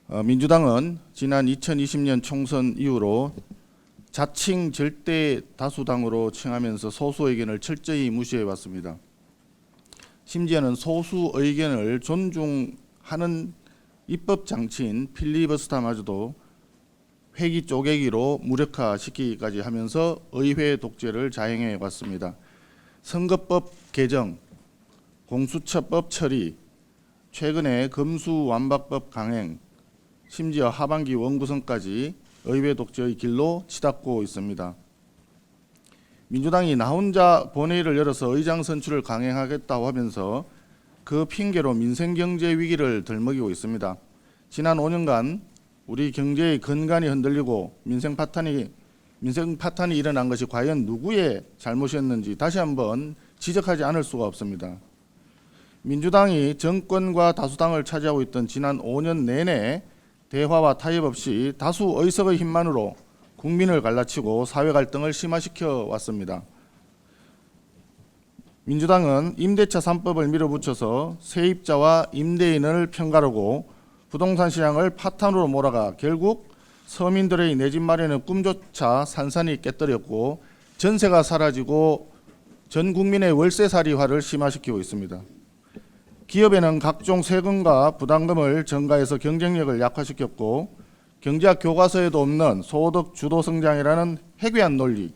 민주당은 지난 2020년 총선 이후로 자칭 절대 다수당으로 칭하면서 소수 의견을 철저히 무시해 왔습니다. 심지어는 소수 의견을 존중하는 입법 장치인 필리버스터마저도 회기 쪼개기로 무력화시키기까지 하면서 의회 독재를 자행해 왔습니다. 선거법 개정, 공수처법 처리, 최근에 검수완박법 강행, 심지어 하반기 원구성까지 의회 독재의 길로 치닫고 있습니다. 민주당이 나 혼자 본회의를 열어서 의장 선출을 강행하겠다고 하면서 그 핑계로 민생경제 위기를 들먹이고 있습니다. 지난 5년간 우리 경제의 근간이 흔들리고 민생 파탄이 일어난 것이 과연 누구의 잘못이었는지 다시 한번 지적하지 않을 수가 없습니다. 민주당이 정권과 다수당을 차지하고 있던 지난 5년 내내 대화와 타협 없이 다수 의석의 힘만으로 국민을 갈라치고 사회 갈등을 심화시켜 왔습니다. 민주당은 임대차 3법을 밀어붙여서 세입자와 임대인을 편가르고 부동산 시장을 파탄으로 몰아가 결국 서민들의 내 집 마련의 꿈조차 산산이 깨뜨렸고 전세가 사라지고 전 국민의 월세살이화를 심화시키고 있습니다. 기업에는 각종 세금과 부담금을 전가해서 경쟁력을 약화시켰고 경제학 교과서에도 없는 소득 주도 성장이라는 해괴한 논리,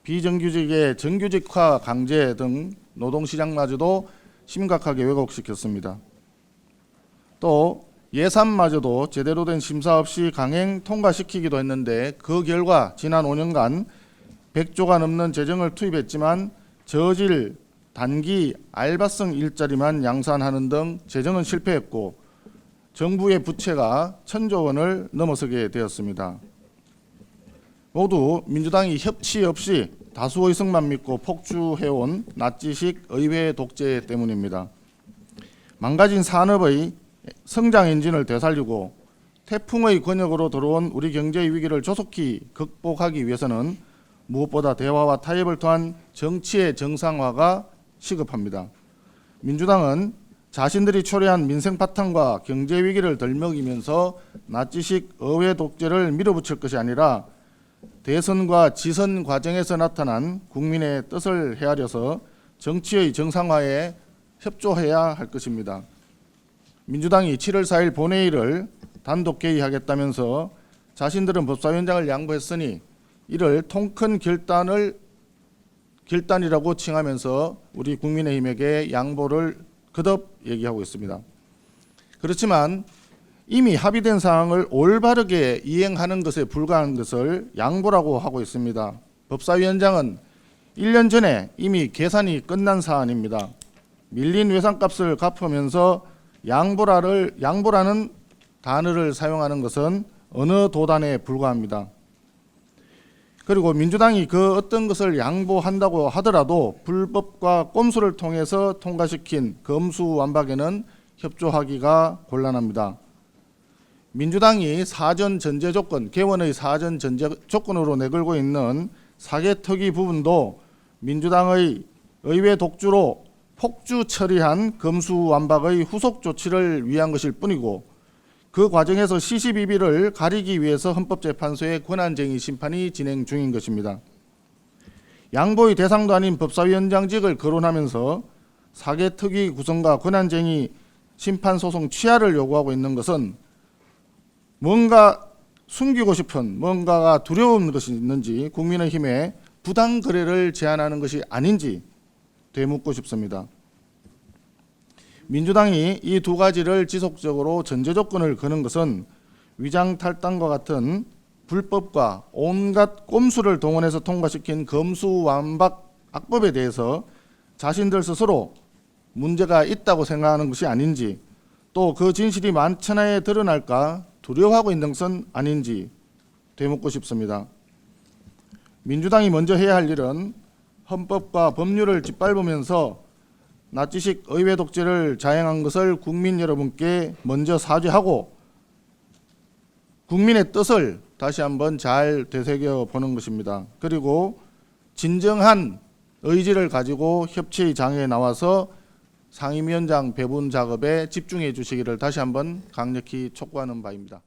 비정규직의 정규직화 강제 등 노동시장마저도 심각하게 왜곡시켰습니다. 또 예산마저도 제대로 된 심사 없이 강행 통과시키기도 했는데 그 결과 지난 5년간 100조가 넘는 재정을 투입했지만 저질, 단기, 알바성 일자리만 양산하는 등 재정은 실패했고 정부의 부채가 1,000조 원을 넘어서게 되었습니다. 모두 민주당이 협치 없이 다수 의석만 믿고 폭주해온 나치식 의회 독재 때문입니다. 망가진 산업의 성장 엔진을 되살리고 태풍의 권역으로 들어온 우리 경제의 위기를 조속히 극복하기 위해서는 무엇보다 대화와 타협을 통한 정치의 정상화가 시급합니다. 민주당은 자신들이 초래한 민생 파탄과 경제 위기를 덜먹이면서 나치식 의회 독재를 밀어붙일 것이 아니라 대선과 지선 과정에서 나타난 국민의 뜻을 헤아려서 정치의 정상화에 협조해야 할 것입니다. 민주당이 7월 4일 본회의를 단독 개의하겠다면서 자신들은 법사위원장을 양보했으니 이를 통큰 결단이라고 칭하면서 우리 국민의힘에게 양보를 거듭 얘기하고 있습니다. 그렇지만 이미 합의된 사항을 올바르게 이행하는 것에 불과한 것을 양보라고 하고 있습니다. 법사위원장은 1년 전에 이미 계산이 끝난 사안입니다. 밀린 외상값을 갚으면서 양보라는 단어를 사용하는 것은 어느 도단에 불과합니다. 그리고 민주당이 그 어떤 것을 양보한다고 하더라도 불법과 꼼수를 통해서 통과시킨 검수완박에는 협조하기가 곤란합니다. 민주당이 사전 전제 조건, 개원의 사전 전제 조건으로 내걸고 있는 사개특위 부분도 민주당의 의회 독주로 폭주 처리한 검수완박의 후속 조치를 위한 것일 뿐이고 그 과정에서 시시비비를 가리기 위해서 헌법재판소의 권한쟁의 심판이 진행 중인 것입니다. 양보의 대상도 아닌 법사위원장직을 거론하면서 사개특위 구성과 권한쟁의 심판소송 취하를 요구하고 있는 것은 뭔가 숨기고 싶은 뭔가가 두려운 것이 있는지 국민의힘에 부당거래를 제한하는 것이 아닌지 되묻고 싶습니다. 민주당이 이 두 가지를 지속적으로 전제 조건을 거는 것은 위장탈당과 같은 불법과 온갖 꼼수를 동원해서 통과시킨 검수완박 악법에 대해서 자신들 스스로 문제가 있다고 생각하는 것이 아닌지 또 그 진실이 만천하에 드러날까 두려워하고 있는 것은 아닌지 되묻고 싶습니다. 민주당이 먼저 해야 할 일은 헌법과 법률을 짓밟으면서 나치식 의회 독재를 자행한 것을 국민 여러분께 먼저 사죄하고 국민의 뜻을 다시 한번 잘 되새겨 보는 것입니다. 그리고 진정한 의지를 가지고 협치의 장에 나와서 상임위원장 배분 작업에 집중해 주시기를 다시 한번 강력히 촉구하는 바입니다.